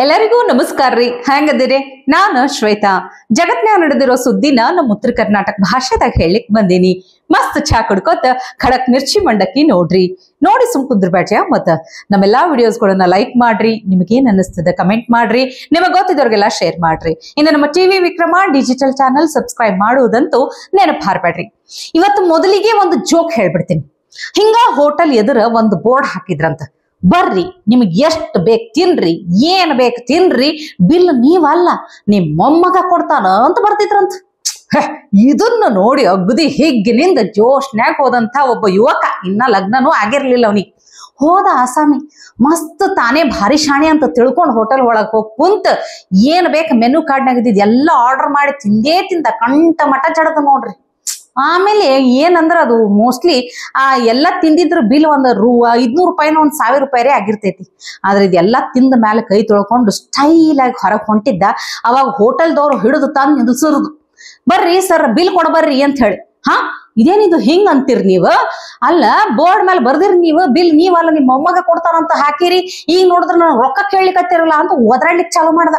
ಎಲ್ಲರಿಗೂ ನಮಸ್ಕಾರ ರೀ. ಹೆಂಗದಿರಿ? ನಾನು ಶ್ವೇತಾ. ಜಗತ್ನ್ಯಾಗ ನಡೆದಿರೋ ಸುದ್ದಿನ ನಮ್ಮ ಉತ್ತರ ಕರ್ನಾಟಕ ಭಾಷೆದಾಗ ಹೇಳಿಕ್ ಬಂದೀನಿ. ಮಸ್ತ್ ಚಾ ಕುಡ್ಕೋತ ಖಡಕ್ ಮಿರ್ಚಿ ಮಂಡಕ್ಕಿ ನೋಡಿ ಸುಮ್ ಕುಂದ್ರಬೇಡ್ರಿ. ಮತ್ತ ನಮ್ಮೆಲ್ಲಾ ವಿಡಿಯೋಸ್ಗಳನ್ನ ಲೈಕ್ ಮಾಡ್ರಿ. ನಿಮಗೇನ್ ಅನ್ನಿಸ್ತದೆ ಕಮೆಂಟ್ ಮಾಡ್ರಿ. ನಿಮಗ್ ಗೊತ್ತಿದ್ದವ್ರಿಗೆಲ್ಲ ಶೇರ್ ಮಾಡ್ರಿ. ಇನ್ನು ನಮ್ಮ TV Vikrama digital channel subscribe ಮಾಡುವುದಂತೂ ನೆನಪು ಹಾರ್ಬೇಡ್ರಿ. ಇವತ್ತು ಮೊದಲಿಗೆ ಒಂದು ಜೋಕ್ ಹೇಳ್ಬಿಡ್ತೀನಿ. ಹಿಂಗ ಹೋಟೆಲ್ ಎದುರ ಒಂದು ಬೋರ್ಡ್ ಹಾಕಿದ್ರಂತ, ಬರ್ರಿ ನಿಮಗ್ ಎಷ್ಟ್ ಬೇಕ್ ತಿನ್ರಿ, ಏನ್ ಬೇಕ್ ತಿನ್ರಿ, ಬಿಲ್ ನೀವಲ್ಲ ನಿಮ್ ಮೊಮ್ಮಗ ಕೊಡ್ತಾನ ಅಂತ ಬರ್ತಿದ್ರಂತ. ಇದನ್ನ ನೋಡಿ ಅಗದಿ ಹಿಗ್ಗಿನಿಂದ ಜೋಶ್ನ್ಯಾಗ ಹೋದಂತ ಒಬ್ಬ ಯುವಕ, ಇನ್ನ ಲಗ್ನನೂ ಆಗಿರ್ಲಿಲ್ಲ ಅವನಿಗೆ, ಹೋದ ಆಸಾಮಿ ಮಸ್ತ್ ತಾನೇ ಭಾರಿ ಶಾಣೆ ಅಂತ ತಿಳ್ಕೊಂಡ್ ಹೋಟೆಲ್ ಒಳಗ್ ಹೋಗಿ ಕುಂತ ಏನ್ ಬೇಕ ಮೆನು ಕಾರ್ಡ್ನಾಗ ಇದ್ದಿದ್ ಎಲ್ಲ ಆರ್ಡರ್ ಮಾಡಿ ತಿಂದ ಕಂಠ ಮಠ ಜಡದ ನೋಡ್ರಿ. ಆಮೇಲೆ ಏನಂದ್ರ ಅದು ಮೋಸ್ಟ್ಲಿ ಎಲ್ಲ ತಿಂದಿದ್ರ ಬಿಲ್ ಒಂದು 500 ರೂಪಾಯಿನ ಒಂದ್ 1000 ರೂಪಾಯಿ ಆಗಿರ್ತೈತಿ. ಆದ್ರೆ ಇದೆಲ್ಲ ತಿಂದ ಮೇಲೆ ಕೈ ತೊಳ್ಕೊಂಡು ಸ್ಟೈಲ್ ಆಗಿ ಹೊರಗೆ ಹೊಂಟಿದ್ದ. ಅವಾಗ ಹೋಟೆಲ್ದವ್ರು ಹಿಡಿದು ತಂದು ನಿಲ್ಸಿರುದು, ಬರ್ರಿ ಸರ್ ಬಿಲ್ ಕೊಡಬರ್ರಿ ಅಂತ ಹೇಳಿ. ಇದೇನಿದು ಹಿಂಗ್ ಅಂತೀರಿ ನೀವು? ಅಲ್ಲ ಬೋರ್ಡ್ ಮೇಲೆ ಬರ್ದಿರಿ ನೀವು ಬಿಲ್ ನೀವಲ್ಲ ನಿಮ್ ಮೊಮ್ಮಗ ಕೊಡ್ತಾರಂತ ಹಾಕಿರಿ, ಈಗ ನೋಡಿದ್ರೆ ನಾನು ರೊಕ್ಕ ಕೇಳಲಿಕ್ಕತ್ತಿರಲ್ಲ ಅಂತ ಒದರಾಡ್ಲಿಕ್ಕೆ ಚಾಲು ಮಾಡ್ದ.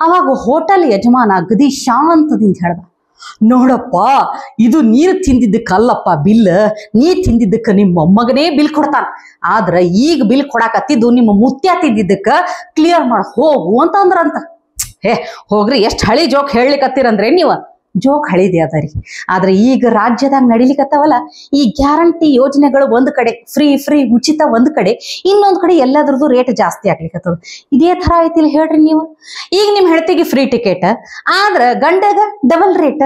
ಅವಾಗ ಹೋಟೆಲ್ ಯಜಮಾನ ಅಗದಿ ಶಾಂತದಿಂದ ಹೇಳ್ದ, ನೋಡಪ್ಪ ಇದು ನೀನು ತಿಂದಿದ್ದಕ್ಕಲ್ಲಪ್ಪ ಬಿಲ್, ನೀ ತಿಂದಿದ್ದಕ್ಕ ನಿಮ್ಮ ಮೊಮ್ಮಗನೇ ಬಿಲ್ ಕೊಡ್ತಾನ. ಆದ್ರ ಈಗ ಬಿಲ್ ಕೊಡಾಕತ್ತಿದ್ದು ನಿಮ್ಮ ಮುತ್ಯ ತಿಂದಿದ್ದಕ್ಕ ಕ್ಲಿಯರ್ ಮಾಡಿ ಹೋಗು ಅಂತ ಅಂದ್ರಂತ. ಹೋಗ್ರಿ ಎಷ್ಟ್ ಹಳಿ ಜೋಕ್ ಹೇಳ್ಲಿಕ್ಕತ್ತೀರಂದ್ರೆ ನೀವು. ಜೋಕ್ ಹಳಿದೆ ಅದರಿ. ಆದ್ರೆ ಈಗ ರಾಜ್ಯದಾಗ ನಡಿಲಿಕ್ಕತ್ತವಲ್ಲ ಈ ಗ್ಯಾರಂಟಿ ಯೋಜನೆಗಳು, ಒಂದ್ ಕಡೆ ಫ್ರೀ ಉಚಿತ, ಒಂದ್ ಕಡೆ ಇನ್ನೊಂದ್ ಕಡೆ ಎಲ್ಲದ್ರದ್ದು ರೇಟ್ ಜಾಸ್ತಿ ಆಗ್ಲಿಕ್ಕತ್ತದ. ಇದೇ ತರ ಐತಿಲ್ ಹೇಳ್ರಿ ನೀವು. ಈಗ ನಿಮ್ ಹೆಂಡತಿಗೆ ಫ್ರೀ ಟಿಕೆಟ್, ಆದ್ರ ಗಂಡಗ ಡಬಲ್ ರೇಟ್,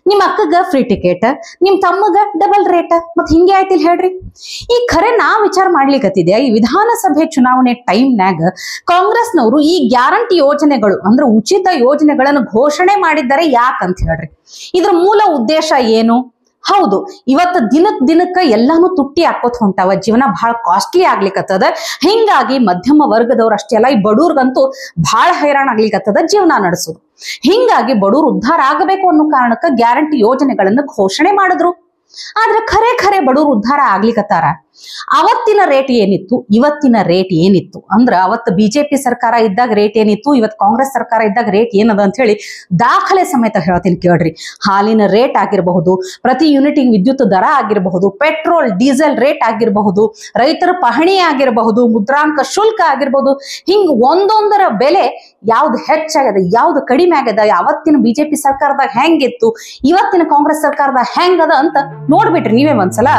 ನಿಮ್ ಅಕ್ಕಗ ಫ್ರೀ ಟಿಕೆಟ್, ನಿಮ್ ತಮ್ಮಗ ಡಬಲ್ ರೇಟ್, ಮತ್ ಹಿಂಗೆ ಆಯ್ತಿಲ್ ಹೇಳ್ರಿ. ಈ ಖರೆ ನಾ ವಿಚಾರ ಮಾಡ್ಲಿಕ್ಕತ್ತಿದ್ಯಾ, ಈ ವಿಧಾನಸಭೆ ಚುನಾವಣೆ ಟೈಮ್ನಾಗ ಕಾಂಗ್ರೆಸ್ನವರು ಈ ಗ್ಯಾರಂಟಿ ಯೋಜನೆಗಳು ಅಂದ್ರೆ ಉಚಿತ ಯೋಜನೆಗಳನ್ನು ಘೋಷಣೆ ಮಾಡಿದ್ದಾರೆ ಯಾಕಂತ ಹೇಳ್ರಿ. ಇದ್ರ ಮೂಲ ಉದ್ದೇಶ ಏನು? ಹೌದು, ಇವತ್ತು ದಿನಕ್ಕ ಎಲ್ಲಾನು ತುಟ್ಟಿ ಹಾಕೋತ್ ಹೊಂಟಾವ, ಜೀವನ ಬಹಳ ಕಾಸ್ಟ್ಲಿ ಆಗ್ಲಿಕ್ಕತ್ತದ. ಹಿಂಗಾಗಿ ಮಧ್ಯಮ ವರ್ಗದವ್ರು ಅಷ್ಟೇ ಅಲ್ಲ, ಈ ಬಡವ್ರಿಗಂತೂ ಬಹಳ ಹೈರಾಣ ಆಗ್ಲಿಕ್ಕತ್ತದ ಜೀವನ ನಡೆಸೋದು. ಹಿಂಗಾಗಿ ಬಡವ್ರು ಉದ್ಧಾರ ಆಗಬೇಕು ಅನ್ನೋ ಕಾರಣಕ್ಕ ಗ್ಯಾರಂಟಿ ಯೋಜನೆಗಳನ್ನ ಘೋಷಣೆ ಮಾಡಿದ್ರು. ಆದ್ರೆ ಖರೆ ಬಡವ್ರು ಉದ್ಧಾರ ಆಗ್ಲಿಕ್ಕತ್ತಾರ? ಅವತ್ತಿನ ರೇಟ್ ಏನಿತ್ತು, ಇವತ್ತಿನ ರೇಟ್ ಏನಿತ್ತು ಅಂದ್ರ, ಅವತ್ತು ಬಿಜೆಪಿ ಸರ್ಕಾರ ಇದ್ದಾಗ ರೇಟ್ ಏನಿತ್ತು, ಇವತ್ತು ಕಾಂಗ್ರೆಸ್ ಸರ್ಕಾರ ಇದ್ದಾಗ ರೇಟ್ ಏನದ ಅಂತ ಹೇಳಿ ದಾಖಲೆ ಸಮೇತ ಹೇಳ್ತೀನಿ ಕೇಳ್ರಿ. ಹಾಲಿನ ರೇಟ್ ಆಗಿರಬಹುದು, ಪ್ರತಿ ಯೂನಿಟಿಗೆ ವಿದ್ಯುತ್ ದರ ಆಗಿರಬಹುದು, ಪೆಟ್ರೋಲ್ ಡೀಸೆಲ್ ರೇಟ್ ಆಗಿರಬಹುದು, ರೈತರ ಪಹಣಿ ಆಗಿರಬಹುದು, ಮುದ್ರಾಂಕ ಶುಲ್ಕ ಆಗಿರಬಹುದು, ಹಿಂಗ್ ಒಂದೊಂದರ ಬೆಲೆ ಯಾವ್ದು ಹೆಚ್ಚಾಗ್ಯದ ಯಾವ್ದು ಕಡಿಮೆ ಆಗ್ಯದ, ಅವತ್ತಿನ ಬಿಜೆಪಿ ಸರ್ಕಾರದಾಗ ಹೆಂಗಿತ್ತು, ಇವತ್ತಿನ ಕಾಂಗ್ರೆಸ್ ಸರ್ಕಾರದಾಗ ಹೆಂಗದ ಅಂತ ನೋಡ್ಬಿಟ್ರಿ ನೀವೇ ಒಂದ್ಸಲ.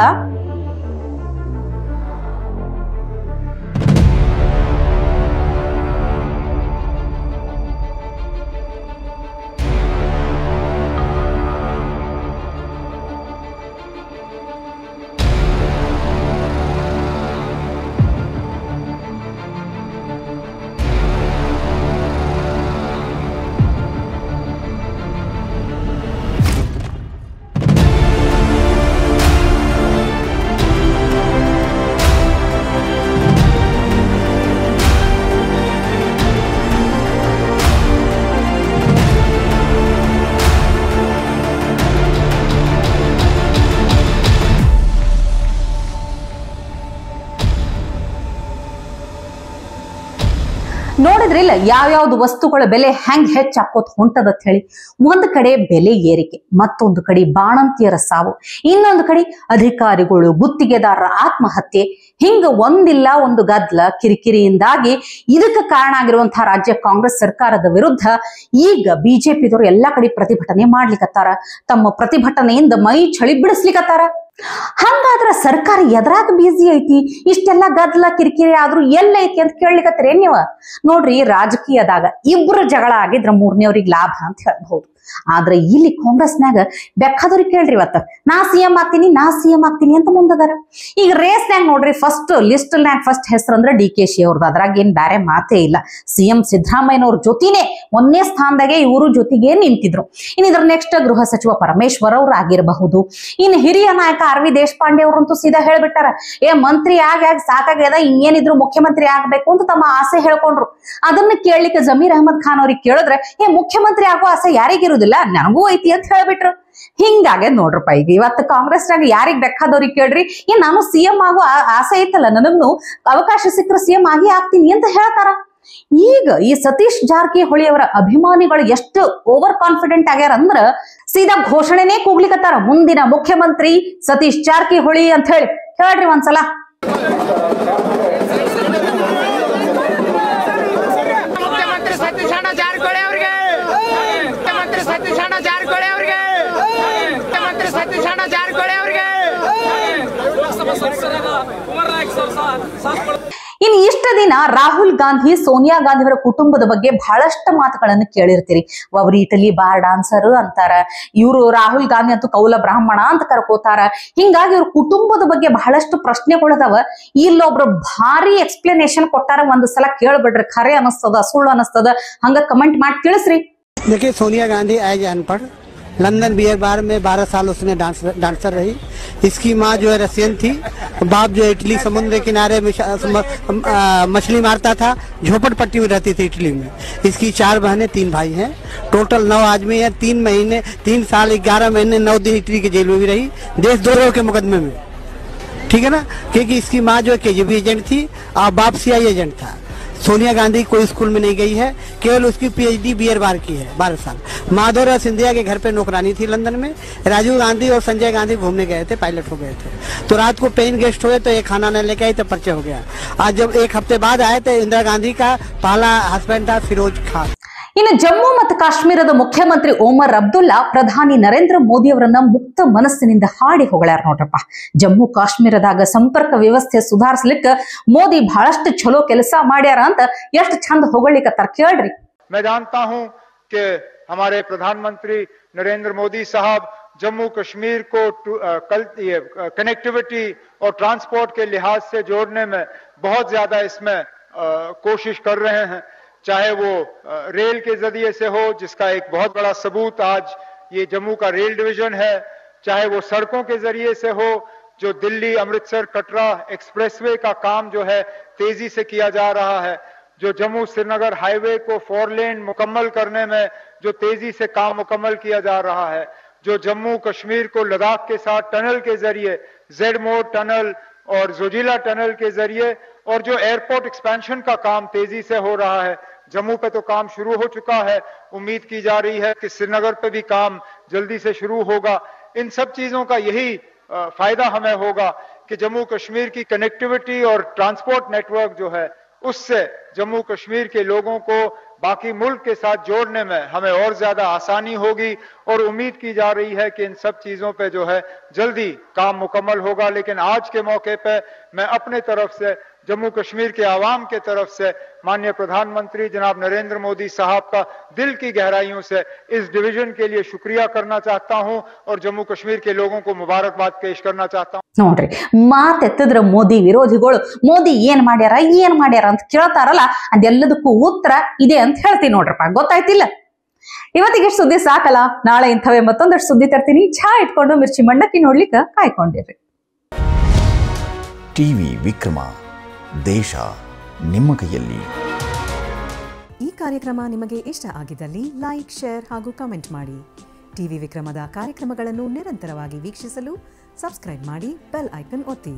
ನೋಡಿದ್ರಿಲ್ಲ ಯಾವ್ಯಾವ್ದು ವಸ್ತುಗಳ ಬೆಲೆ ಹೆಂಗ್ ಹೆಚ್ಚಾಕೋತ್ ಹೊಂಟದತ್ ಹೇಳಿ. ಒಂದ್ ಕಡೆ ಬೆಲೆ ಏರಿಕೆ, ಮತ್ತೊಂದು ಕಡೆ ಬಾಣಂತಿಯರ ಸಾವು, ಇನ್ನೊಂದು ಕಡೆ ಅಧಿಕಾರಿಗಳು ಗುತ್ತಿಗೆದಾರರ ಆತ್ಮಹತ್ಯೆ, ಹಿಂಗ ಒಂದಿಲ್ಲ ಒಂದು ಗದ್ಲ ಕಿರಿಕಿರಿಯಿಂದಾಗಿ ಇದಕ್ಕೆ ಕಾರಣ ಆಗಿರುವಂತಹ ರಾಜ್ಯ ಕಾಂಗ್ರೆಸ್ ಸರ್ಕಾರದ ವಿರುದ್ಧ ಈಗ ಬಿಜೆಪಿದವರು ಎಲ್ಲಾ ಕಡೆ ಪ್ರತಿಭಟನೆ ಮಾಡ್ಲಿಕ್ಕತ್ತಾರ. ತಮ್ಮ ಪ್ರತಿಭಟನೆಯಿಂದ ಮೈ ಚಳಿ ಬಿಡಿಸ್ಲಿಕ್ಕತ್ತಾರ. ಹಂಗಾದ್ರ ಸರ್ಕಾರ ಎದ್ರಾಗ ಬಿಸಿ ಐತಿ? ಇಷ್ಟೆಲ್ಲ ಗದ್ಲ ಕಿರಿಕಿರಿ ಆದ್ರೂ ಎಲ್ಲ ಐತಿ ಅಂತ ಕೇಳ್ಲಿಕ್ಕತ್ತೀರಿ ನೀವು. ನೋಡ್ರಿ, ರಾಜಕೀಯದಾಗ ಇಬ್ರು ಜಗಳ ಆಗಿದ್ರ ಮೂರನೇವ್ರಿಗೆ ಲಾಭ ಅಂತ ಹೇಳ್ಬಹುದು. ಆದ್ರೆ ಇಲ್ಲಿ ಕಾಂಗ್ರೆಸ್ನಾಗ ಬೇಕಾದವ್ರಿಗೆ ಕೇಳ್ರಿ, ಇವತ್ತ ನಾ ಸಿಎಂ ಆಗ್ತೀನಿ ಅಂತ ಮುಂದದಾರ. ಈಗ ರೇಸ್ನಾಗ ನೋಡ್ರಿ, ಫಸ್ಟ್ ಲಿಸ್ಟ್ ನಾಗ ಫಸ್ಟ್ ಹೆಸರು ಅಂದ್ರೆ DK ಶಿ ಅವ್ರದ್ದು. ಅದ್ರಾಗ ಏನ್ ಬ್ಯಾರೆ ಮಾತೇ ಇಲ್ಲ. ಸಿಎಂ ಸಿದ್ದರಾಮಯ್ಯನವ್ರ ಜೊತಿನೇ ಒಂದೇ ಸ್ಥಾನದಾಗೆ ಇವರು ಜೊತೆಗೆ ನಿಂತಿದ್ರು. ಇನ್ ಇದ್ರ ನೆಕ್ಸ್ಟ್ ಗೃಹ ಸಚಿವ ಪರಮೇಶ್ವರ್ ಅವ್ರು ಆಗಿರಬಹುದು. ಇನ್ ಹಿರಿಯ ನಾಯಕ RV ದೇಶಪಾಂಡೆ ಅವ್ರಂತೂ ಸೀದಾ ಹೇಳ್ಬಿಟ್ಟಾರ, ಮಂತ್ರಿ ಆಗಿ ಸಾಕಾಗ್ಯದ, ಇನ್ನೇನಿದ್ರು ಮುಖ್ಯಮಂತ್ರಿ ಆಗ್ಬೇಕು ಅಂತ ತಮ್ಮ ಆಸೆ ಹೇಳ್ಕೊಂಡ್ರು. ಅದನ್ನ ಕೇಳಲಿಕ್ಕೆ ಜಮೀರ್ ಅಹಮದ್ ಖಾನ್ ಅವ್ರಿಗೆ ಕೇಳಿದ್ರೆ, ಮುಖ್ಯಮಂತ್ರಿ ಆಗೋ ಆಸೆ ಯಾರಿಗಿರುದಿಲ್ಲ, ನನಗೂ ಐತಿ ಅಂತ ಹೇಳ್ಬಿಟ್ರು. ಹಿಂಗಾಗೆ ನೋಡ್ರಪ್ಪ. ಈಗ ಇವತ್ತು ಕಾಂಗ್ರೆಸ್ನಾಗ ಯಾರಿಗ್ ಬೇಕಾದವ್ರಿಗೆ ಕೇಳ್ರಿ, ನಾನು ಸಿಎಂ ಆಗೋ ಆಸೆ ಐತಲ್ಲ, ನನಗ್ನು ಅವಕಾಶ ಸಿಕ್ಕರೆ ಸಿಎಂ ಆಗಿ ಆಗ್ತೀನಿ ಅಂತ ಹೇಳ್ತಾರ. ಈಗ ಈ ಸತೀಶ್ ಜಾರಕಿಹೊಳಿ ಅವರ ಅಭಿಮಾನಿಗಳು ಎಷ್ಟು ಓವರ್ ಕಾನ್ಫಿಡೆಂಟ್ ಆಗ್ಯಾರ ಅಂದ್ರ ಸೀದಾ ಘೋಷಣೆನೇ ಕೂಗ್ಲಿಕತ್ತಾರ, ಮುಂದಿನ ಮುಖ್ಯಮಂತ್ರಿ ಸತೀಶ್ ಜಾರಕಿಹೊಳಿ ಅಂತ ಹೇಳಿ. ಕೇಳ್ರಿ ಒಂದ್ಸಲ. ಮುಖ್ಯಮಂತ್ರಿ ಸತೀಶ್ ಅಣ್ಣ ಜಾರಕಿಹೊಳಿ ಅವರಿಗೆ, ಮುಖ್ಯಮಂತ್ರಿ ಸತೀಶ್ ಅಣ್ಣ ಜಾರಕಿಹೊಳಿ ಅವರಿಗೆ, ಮುಖ್ಯಮಂತ್ರಿ ಸತೀಶ್ ಅಣ್ಣ ಜಾರಕಿಹೊಳಿ ಅವರಿಗೆ. ಇನ್ನು ಇಷ್ಟ ದಿನ ರಾಹುಲ್ ಗಾಂಧಿ ಸೋನಿಯಾ ಗಾಂಧಿ ಅವರ ಕುಟುಂಬದ ಬಗ್ಗೆ ಬಹಳಷ್ಟು ಮಾತುಗಳನ್ನು ಕೇಳಿರ್ತೀರಿ. ಅವ್ರು ಇಟಲಿ ಬಾರ್ ಡಾನ್ಸರ್ ಅಂತಾರ, ಇವರು ರಾಹುಲ್ ಗಾಂಧಿ ಅಂತೂ ಕೌಲ ಬ್ರಾಹ್ಮಣ ಅಂತ ಕರ್ಕೋತಾರ. ಹಿಂಗಾಗಿ ಇವ್ರ ಕುಟುಂಬದ ಬಗ್ಗೆ ಬಹಳಷ್ಟು ಪ್ರಶ್ನೆಗಳದಾವ. ಇಲ್ಲೊಬ್ರು ಭಾರಿ ಎಕ್ಸ್ಪ್ಲನೇಷನ್ ಕೊಟ್ಟಾರ, ಒಂದ್ ಸಲ ಕೇಳ್ಬಿಡ್ರಿ, ಖರೆ ಅನಿಸ್ತದ ಸುಳ್ಳು ಅನಿಸ್ತದ, ಹಂಗ ಕಮೆಂಟ್ ಮಾಡಿ ತಿಳಿಸ್ರಿ. देखिए सोनिया गांधी एज अनपढ़ लंदन बियर बार में 12 साल उसने डांसर रही। इसकी माँ जो है रशियन थी, बाप जो इटली समुद्र के किनारे मछली मारता था, झोपड़पट्टी में रहती थी इटली में। इसकी 4 बहनें 3 भाई हैं, टोटल 9 आदमी है। 3 साल 11 महीने 9 दिन इटली की जेल में भी रही, देशद्रोह के मुकदमे में, ठीक है ना। क्योंकि इसकी माँ जो है KGB एजेंट थी और बाप CI एजेंट था। सोनिया गांधी कोई स्कूल में नहीं गई है, केवल उसकी PhD बियर बार की है 12 साल। माधवराव सिंधिया के घर पे नौकरानी थी लंदन में। राजीव गांधी और संजय गांधी घूमने गए थे, पायलट हो गए थे, तो रात को पेन गेस्ट हुए तो एक खाना न लेके आई तो परिचय हो गया। आज जब 1 हफ्ते बाद आए तो इंदिरा गांधी का पहला हस्बैंड था फिरोज खान। ಇನ್ನು ಜಮ್ಮು ಮತ್ತು ಕಾಶ್ಮೀರದ ಮುಖ್ಯಮಂತ್ರಿ ಒಮರ್ ಅಬ್ದುಲ್ಲಾ ಪ್ರಧಾನಿ ನರೇಂದ್ರ ಮೋದಿ ಅವರನ್ನ ಮುಕ್ತ ಮನಸ್ಸಿನಿಂದ ಹಾಡಿ ಹೊಗಳಾರ ನೋಡ್ರಪ್ಪ. ಜಮ್ಮು ಕಾಶ್ಮೀರದಾಗ ಸಂಪರ್ಕ ವ್ಯವಸ್ಥೆ ಸುಧಾರಿಸಲಿಕ್ಕೆ ಮೋದಿ ಬಹಳಷ್ಟು ಚಲೋ ಕೆಲಸ ಮಾಡ್ಯಾರ ಅಂತ ಎಷ್ಟು ಚಂದ ಹೊಗಳಿಕತ್ತಾರ ಕೇಳ್ರಿ. मैं जानता हूं कि हमारे प्रधानमंत्री नरेंद्र मोदी साहब जम्मू कश्मीर को कनेक्टिविटी और ट्रांसपोर्ट के लिहाज से जोड़ने में बहुत ज्यादा इसमें कोशिश कर रहे हैं, चाहे वो रेल के जरिए से हो, जिसका एक बहुत बड़ा सबूत आज ये जम्मू का रेल डिवीजन है, चाहे वो सड़कों के जरिए से हो, जो दिल्ली अमृतसर कटरा एक्सप्रेसवे का काम जो है तेजी से किया जा रहा है, जो जम्मू श्रीनगर हाईवे को 4 लेन मुकम्मल करने में जो तेजी से काम मुकम्मल किया जा रहा है, जो जम्मू कश्मीर को लद्दाख के साथ टनल के जरिए जेड मोड टनल और जोजिला टनल के जरिए, और जो एयरपोर्ट एक्सपेंशन का काम तेजी से हो रहा है। जम्मू पे तो काम शुरू हो चुका है, उम्मीद की जा रही है कि श्रीनगर पे भी काम जल्दी से शुरू होगा। इन सब चीजों का यही फायदा हमें होगा कि जम्मू कश्मीर की कनेक्टिविटी और ट्रांसपोर्ट नेटवर्क जो है उससे जम्मू कश्मीर के लोगों को बाकी मुल्क के साथ जोड़ने में हमें और ज्यादा आसानी होगी, और उम्मीद की जा रही है कि इन सब चीजों पे जो है जल्दी काम मुकम्मल होगा। लेकिन आज के मौके पे मैं अपने तरफ से जम्मू कश्मीर के आवाम के तरफ से माननीय प्रधानमंत्री जनाब नरेंद्र मोदी साहब का दिल की गहराइयों से इस डिवीजन के लिए शुक्रिया करना चाहता हूं और जम्मू कश्मीर के लोगों को मुबारकबाद पेश करना चाहता हूं। ನೋಡ್ರಿ, ಮಾತೆತ್ತಿದ್ರ ಮೋದಿ ವಿರೋಧಿಗಳು ಮೋದಿ ಏನ್ ಮಾಡ್ಯಾರ ಅಂತ ಕೇಳ್ತಾರಲ್ಲ, ಅದೆಲ್ಲದಕ್ಕೂ ಉತ್ತರ ಇದೆ ಅಂತ ಹೇಳ್ತೀನಿ ನೋಡ್ರಪ್ಪ. ಗೊತ್ತಾಯ್ತಿಲ್ಲ? ಇವತ್ತಿಗೆ ಸುದ್ದಿ ಸಾಕಲ್ಲ, ನಾಳೆ ಇಂಥವೇ ಮತ್ತೊಂದಷ್ಟು ಸುದ್ದಿ ತರ್ತೀನಿ. ಚಹಾ ಇಟ್ಕೊಂಡು ಮಿರ್ಚಿ ಮಂಡಕ್ಕಿ ನೋಡ್ಲಿಕ್ಕೆ ಕಾಯ್ಕೊಂಡಿರ್ರಿ. ಟಿವಿ ವಿಕ್ರಮ, ದೇಶ ನಿಮ್ಮ ಕೈಯಲ್ಲಿ. ಈ ಕಾರ್ಯಕ್ರಮ ನಿಮಗೆ ಇಷ್ಟ ಆಗಿದ್ದಲ್ಲಿ ಲೈಕ್, ಶೇರ್ ಹಾಗೂ ಕಮೆಂಟ್ ಮಾಡಿ. ಟಿವಿ ವಿಕ್ರಮದ ಕಾರ್ಯಕ್ರಮಗಳನ್ನು ನಿರಂತರವಾಗಿ ವೀಕ್ಷಿಸಲು ಸಬ್ಸ್ಕ್ರೈಬ್ ಮಾಡಿ, ಬೆಲ್ ಐಕನ್ ಒತ್ತಿ.